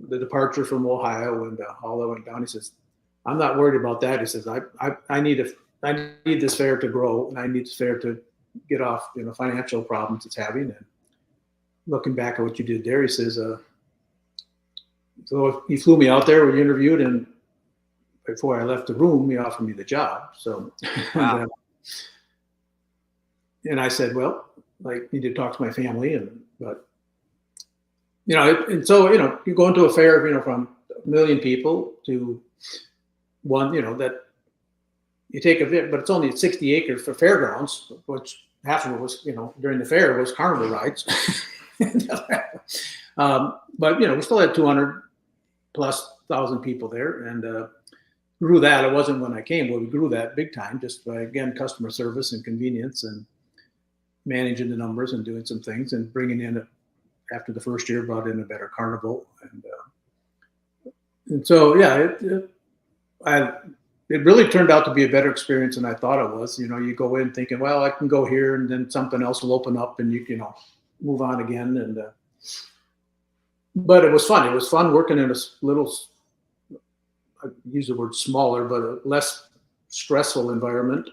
the departure from Ohio and all that went down. He says, I'm not worried about that. He says, I need this fair to grow, and I need this fair to get off, you know, financial problems it's having. And looking back at what you did there, he says, so he flew me out there, we interviewed, and before I left the room, he offered me the job. So, wow. and I said, well, I need to talk to my family, but you know, and so, you know, you go into a fair, you know, from 1 million people to one, you know, that you take a bit, but it's only 60 acres for fairgrounds, which half of it was, you know, during the fair was carnival rides. But you know, we still had 200,000+ people there, and grew that. It wasn't when I came, but we grew that big time just by, again, customer service and convenience and managing the numbers and doing some things and bringing in, after the first year, brought in a better carnival. And so, yeah, it really turned out to be a better experience than I thought it was. You know, you go in thinking, well, I can go here and then something else will open up and you know, move on again. And, but it was fun. It was fun working in a little, I use the word smaller, but a less stressful environment.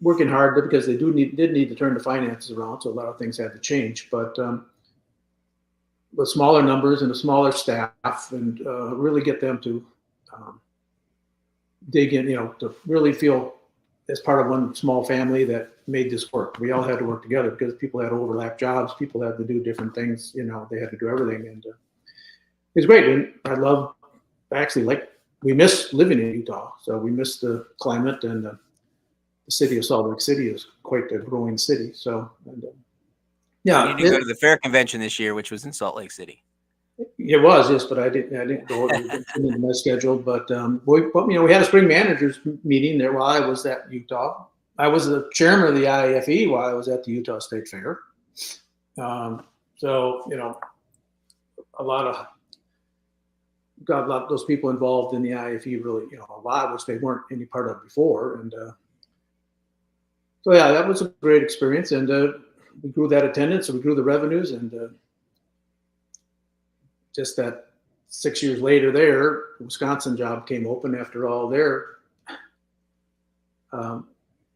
Working hard because they did need to turn the finances around, so a lot of things had to change. But with smaller numbers and a smaller staff, and really get them to dig in, you know, to really feel as part of one small family that made this work. We all had to work together because people had overlap jobs, people had to do different things, you know, they had to do everything. And it's great. And we miss living in Utah. So we miss the climate, and the city of Salt Lake City is quite a growing city. So, yeah. You didn't go to the fair convention this year, which was in Salt Lake City. It was, yes, but I didn't go. It didn't fit into my schedule. But we had a spring managers meeting there while I was at Utah. I was the chairman of the IAFE while I was at the Utah State Fair. So, you know, got a lot of those people involved in the IAFE, really, you know, a lot, which they weren't any part of before. And so, yeah, that was a great experience. And we grew that attendance, so we grew the revenues, and just that 6 years later there, the Wisconsin job came open after all there.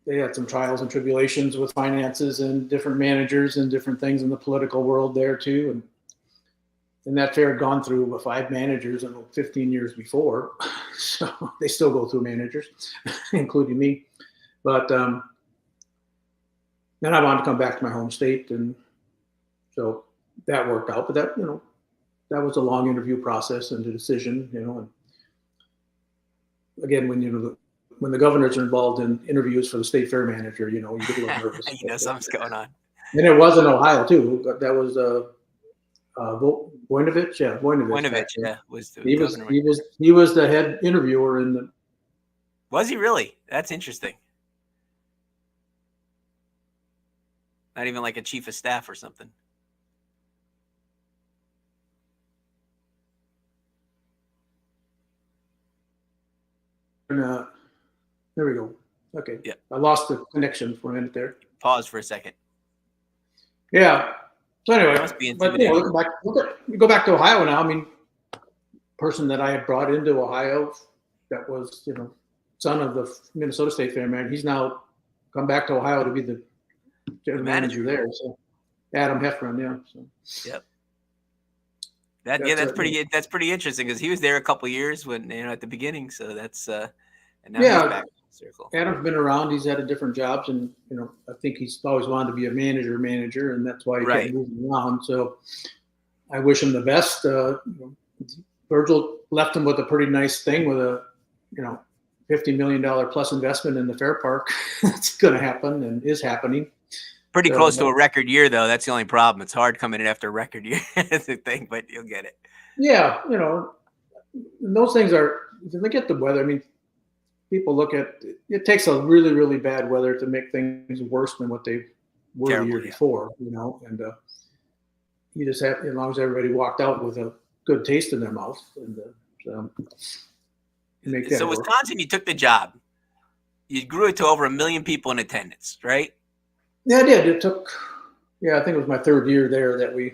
They had some trials and tribulations with finances and different managers and different things in the political world there too. And that fair had gone through 5 managers in 15 years before. So they still go through managers, including me. But then I wanted to come back to my home state. And so that worked out. But that, that was a long interview process and the decision, and again, when the governors are involved in interviews for the state fair manager, you get a little nervous. Something's going on. And it was in Ohio too. That was Voinovich. Yeah, Voinovich, yeah, was the governor. He was the head interviewer in the. Was he really? That's interesting. Not even like a chief of staff or something. And, there we go. Okay. Yeah. I lost the connection for a minute there. Pause for a second. Yeah. So anyway, That must be intimidating. we go back to Ohio now. I mean, person that I had brought into Ohio, that was son of the Minnesota State Fair man. He's now come back to Ohio to be the general manager there. So Adam Heffron, yeah. So. Yep. That's pretty interesting because he was there a couple of years when at the beginning. So that's and now he's back in the circle. Adam's been around. He's had different jobs, and I think he's always wanted to be a manager, and that's why he kept moving around. So I wish him the best. Virgil left him with a pretty nice thing with a $50 million plus investment in the fair park. That's going to happen and is happening. Pretty close to a record year, though. That's the only problem. It's hard coming in after a record year. That's the thing, but you'll get it. Yeah, those things are. Look at the weather. I mean, people look at it. Takes a really, really bad weather to make things worse than what they were the year before. And you just have, as long as everybody walked out with a good taste in their mouth, and make that so work. Wisconsin, you took the job. You grew it to over 1 million people in attendance, right? Yeah, I did. It took, I think it was my 3rd year there that we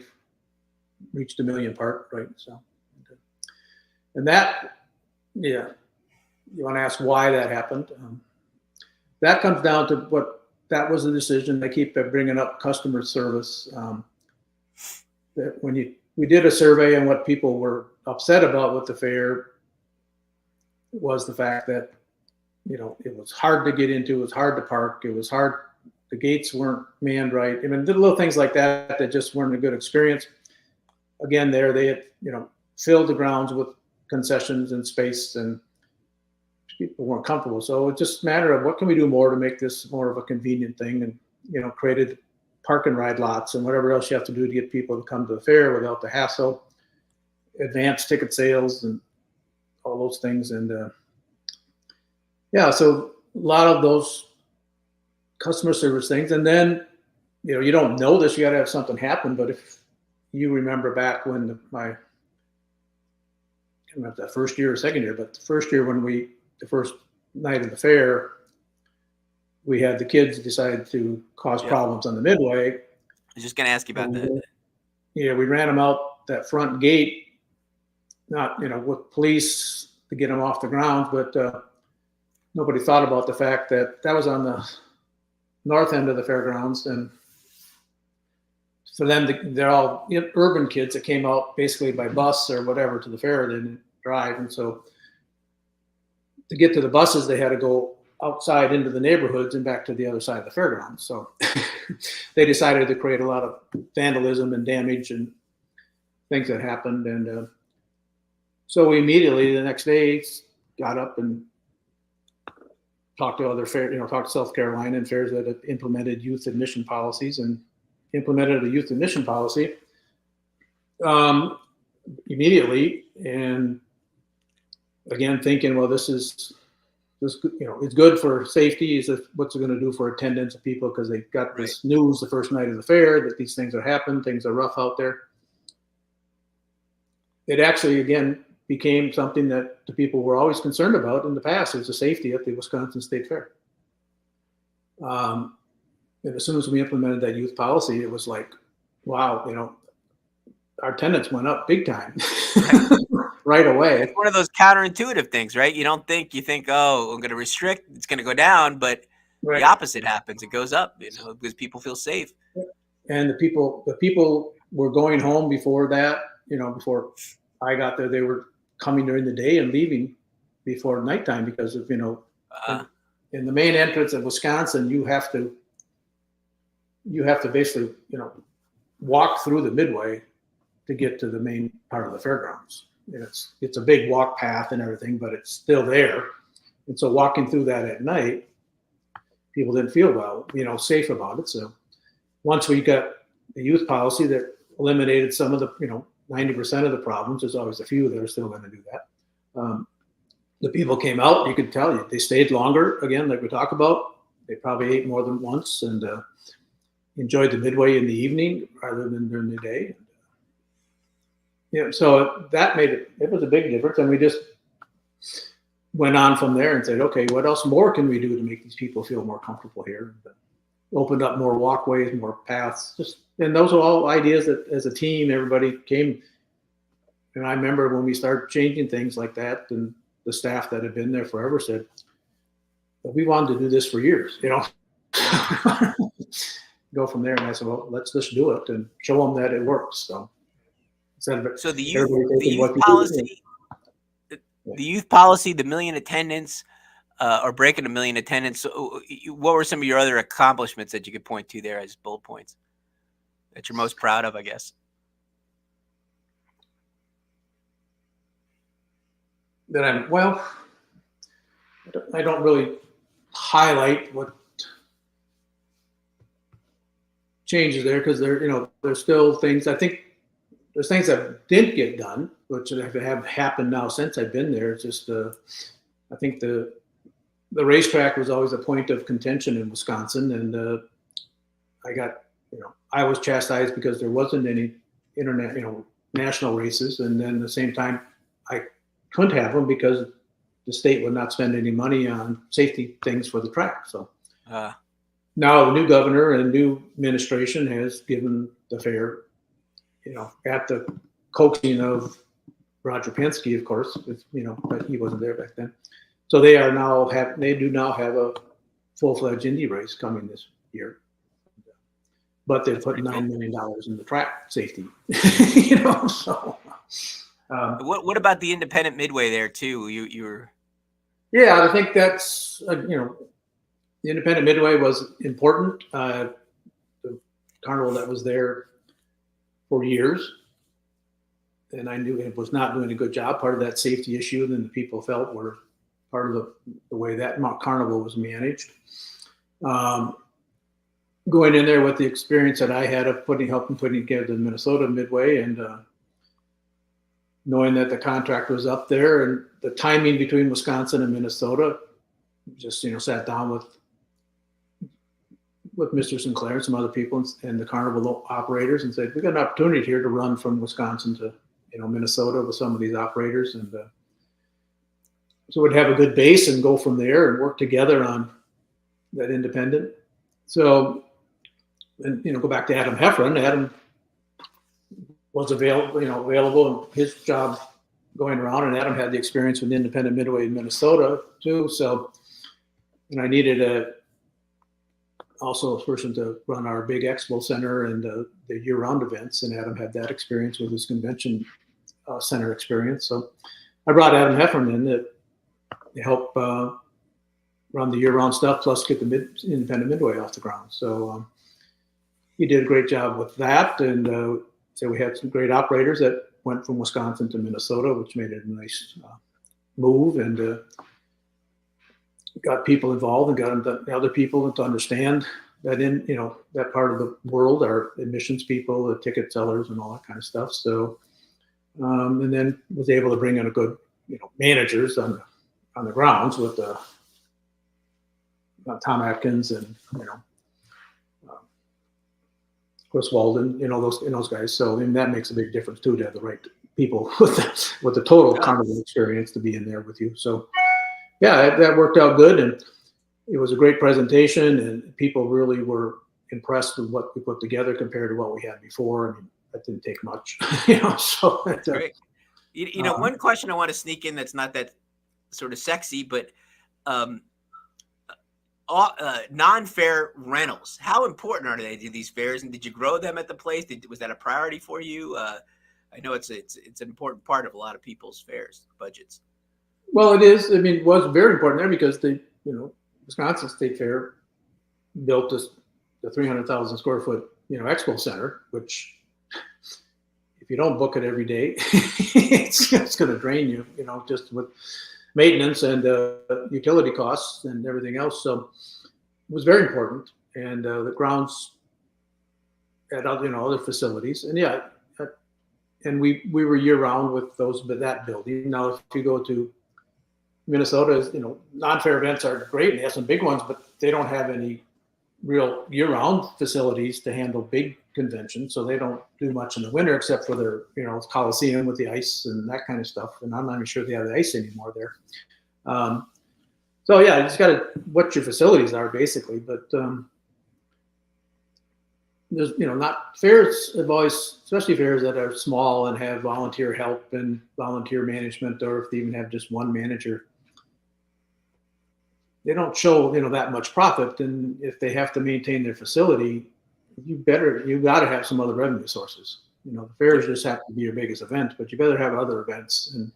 reached 1 million park, right? So, and that, you want to ask why that happened? That comes down to that was the decision. They keep bringing up customer service. That when we did a survey and what people were upset about with the fair was the fact that, it was hard to get into, it was hard to park, it was hard. The gates weren't manned right. I mean, little things like that just weren't a good experience. Again, they had, filled the grounds with concessions and space, and people weren't comfortable. So it's just a matter of what can we do more to make this more of a convenient thing, and created park and ride lots and whatever else you have to do to get people to come to the fair without the hassle, advanced ticket sales and all those things. And so a lot of those customer service things. And then, you don't know this, you got to have something happen. But if you remember back when I can't remember that first year or second year, but the first year when the first night of the fair, we had the kids decide to cause problems on the midway. I was just going to ask you about that. Yeah, we ran them out that front gate, not, with police to get them off the grounds, but nobody thought about the fact that was on the north end of the fairgrounds, and for them, they're all urban kids that came out basically by bus or whatever to the fair. They didn't drive, and so to get to the buses, they had to go outside into the neighborhoods and back to the other side of the fairgrounds. So they decided to create a lot of vandalism and damage and things that happened, and so we immediately the next day got up and talked to other fair, talked to South Carolina and fairs that had implemented youth admission policies, and implemented a youth admission policy immediately. And again, thinking, well, this it's good for safety. What's it going to do for attendance of people? Because they got this news the first night of the fair that these things are happening, things are rough out there. It actually, again, became something that the people were always concerned about in the past. It was the safety at the Wisconsin State Fair. And as soon as we implemented that youth policy, it was like, wow, our attendance went up big time right away. It's one of those counterintuitive things, right? You think, oh, I'm going to restrict, it's going to go down, but the opposite happens. It goes up, because people feel safe. And the people were going home before that before I got there, they were coming during the day and leaving before nighttime because of, in the main entrance of Wisconsin, you have to basically, walk through the midway to get to the main part of the fairgrounds. And it's a big walk path and everything, but it's still there. And so walking through that at night, people didn't feel safe about it. So once we got a youth policy that eliminated some of the, 90% of the problems, there's always a few that are still going to do that. The people came out, you could tell you, they stayed longer, again, like we talk about. They probably ate more than once and enjoyed the midway in the evening rather than during the day. So that it was a big difference. And we just went on from there and said, okay, what else more can we do to make these people feel more comfortable here? Opened up more walkways, more paths, and those are all ideas that as a team, everybody came. And I remember when we started changing things like that, and the staff that had been there forever said, well, we wanted to do this for years, go from there. And I said, well, let's just do it and show them that it works. So the youth policy, the youth policy, the million attendance, or breaking 1 million attendance. So what were some of your other accomplishments that you could point to there as bullet points that you're most proud of, I guess? I don't really highlight what changes there because there's still things. I think there's things that didn't get done, which have happened now since I've been there. It's just I think the racetrack was always a point of contention in Wisconsin, and I was chastised because there wasn't any national races, and then at the same time I couldn't have them because the state would not spend any money on safety things for the track. So now the new governor and new administration has given the fair, at the coaxing of Roger Penske, of course, but he wasn't there back then. So they do now have a full-fledged Indy race coming this year, but they put $9 million in the track safety. So. What about the independent midway there too? You were. Yeah, I think that's the independent midway was important. The carnival that was there for years, and I knew it was not doing a good job. Part of that safety issue, then the people felt were part of the way that carnival was managed. Going in there with the experience that I had of helping putting together the Minnesota Midway, and knowing that the contract was up there and the timing between Wisconsin and Minnesota, just sat down with Mr. Sinclair and some other people and the carnival operators and said, we got an opportunity here to run from Wisconsin to Minnesota with some of these operators, and so we'd have a good base and go from there and work together on that independent. So, and go back to Adam Heffron. Adam was available in his job going around, and Adam had the experience with the independent midway in Minnesota too. So, and I needed also a person to run our big expo center and the year-round events, and Adam had that experience with his convention center experience. So I brought Adam Heffron in to help run the year-round stuff, plus get the independent midway off the ground. So he did a great job with that, and so we had some great operators that went from Wisconsin to Minnesota, which made it a nice move, and got people involved and got the other people to understand that that part of the world, our admissions people, the ticket sellers, and all that kind of stuff. So, and then was able to bring in a good managers on the grounds with Tom Atkins and Chris Walden, those guys. So that makes a big difference too, to have the right people with the total carnival experience to be in there with you. So yeah, that worked out good, and it was a great presentation, and people really were impressed with what we put together compared to what we had before. I mean, that didn't take much, So that's great. One question I want to sneak in that's not that sort of sexy, but non-fair rentals. How important are they to these fairs, and did you grow them at the place? Was that a priority for you? I know it's an important part of a lot of people's fairs budgets. Well, it is. I mean, it was very important there because Wisconsin State Fair built the 300,000 square foot, expo center, which if you don't book it every day, it's going to drain you, just with maintenance and utility costs and everything else. So it was very important. And the grounds at other facilities. And yeah, and we were year round with that building. Now, if you go to Minnesota, non-fair events are great and they have some big ones, but they don't have any real year-round facilities to handle big conventions. So they don't do much in the winter except for their, Coliseum with the ice and that kind of stuff. And I'm not even sure they have the ice anymore there. So yeah, you just got to what your facilities are basically. But there's, not fairs have always, especially fairs that are small and have volunteer help and volunteer management, or if they even have just one manager, they don't show, that much profit. And if they have to maintain their facility, you got to have some other revenue sources. The fairs just have to be your biggest event, but you better have other events. And,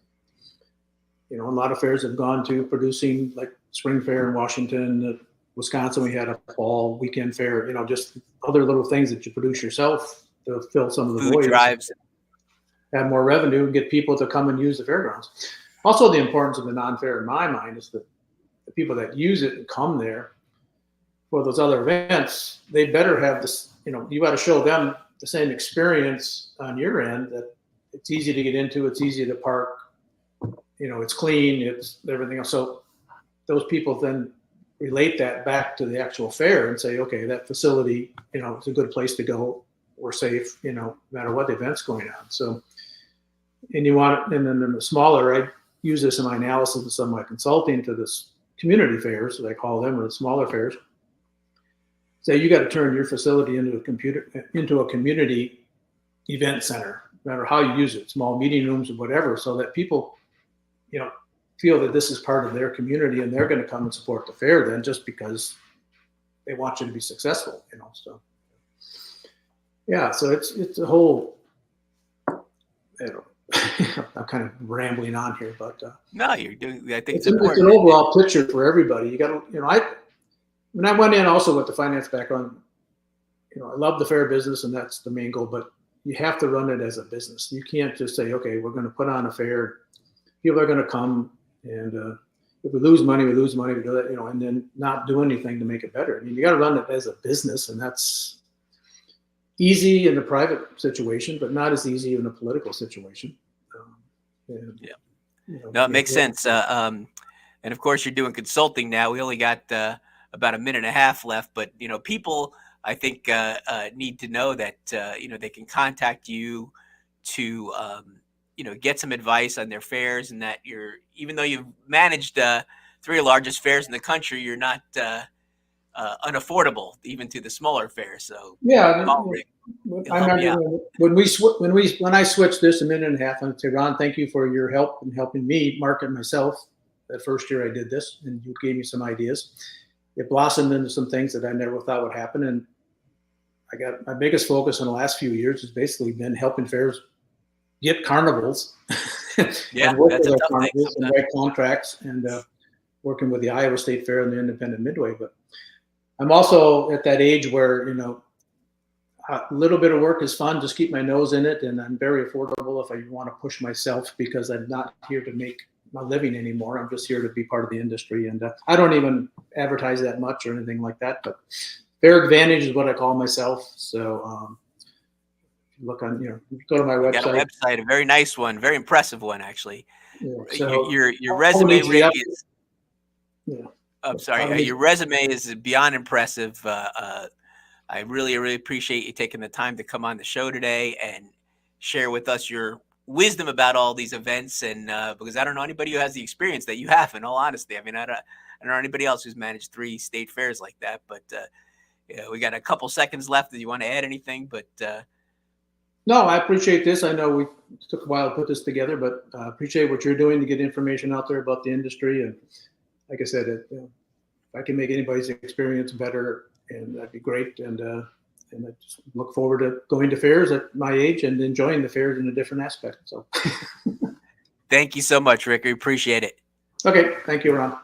a lot of fairs have gone to producing, like Spring Fair in Washington, Wisconsin, we had a fall weekend fair, just other little things that you produce yourself to fill some of the Food voids. drives. Have more revenue and get people to come and use the fairgrounds. Also, the importance of the non-fair in my mind is that the people that use it and come there for those other events, they better have this, you got to show them the same experience on your end, that it's easy to get into, it's easy to park, it's clean, it's everything else. So those people then relate that back to the actual fair and say, okay, that facility, it's a good place to go. We're safe, no matter what the event's going on. So, and then the smaller, I use this in my analysis of some of my consulting to this community fairs, as I call them, or the smaller fairs. So you got to turn your facility into a community event center, no matter how you use it, small meeting rooms or whatever, so that people, feel that this is part of their community and they're going to come and support the fair then just because they want you to be successful, so. Yeah, so it's a whole, I'm kind of rambling on here, but No, you're doing. I think it's an overall picture for everybody. You got to, when I went in also with the finance background, I love the fair business and that's the main goal, but you have to run it as a business. You can't just say, okay, we're going to put on a fair. People are going to come, and if we lose money, we lose money. We do that, and then not do anything to make it better. I mean, you got to run it as a business, and that's easy in a private situation, but not as easy in a political situation. Yeah. No, it makes sense. And of course, you're doing consulting now. We only got about a minute and a half left, but people, I think, need to know that they can contact you to get some advice on their fairs, and that even though you've managed 3 of the largest fairs in the country, you're not unaffordable even to the smaller fairs. So yeah, I remember when I switched this a minute and a half, I'd say, Ron, thank you for your help in helping me market myself. That first year I did this, and you gave me some ideas. It blossomed into some things that I never thought would happen, and I got my biggest focus in the last few years has basically been helping fairs get carnivals. Yeah, and work that's with a our tough thing carnivals and write contracts, and working with the Iowa State Fair and the Independent Midway. But I'm also at that age where a little bit of work is fun. Just keep my nose in it, and I'm very affordable if I want to push myself, because I'm not here to make my living anymore. I'm just here to be part of the industry, and I don't even advertise that much or anything like that. But Fair Advantage is what I call myself. So look on, go to my website. You got a website, a very nice one, very impressive one, actually. Yeah, so your resume, Rick, is. Yeah. I'm sorry. Your resume is beyond impressive. I really, really appreciate you taking the time to come on the show today and share with us your wisdom about all these events. And because I don't know anybody who has the experience that you have, in all honesty. I mean, I don't know anybody else who's managed 3 state fairs like that. But we got a couple seconds left. Do you want to add anything? But no, I appreciate this. I know we took a while to put this together, but I appreciate what you're doing to get information out there about the industry. And like I said, if I can make anybody's experience better, and that'd be great. And and I just look forward to going to fairs at my age and enjoying the fairs in a different aspect. So Thank you so much, Rick. We appreciate it. okay, thank you, Ron.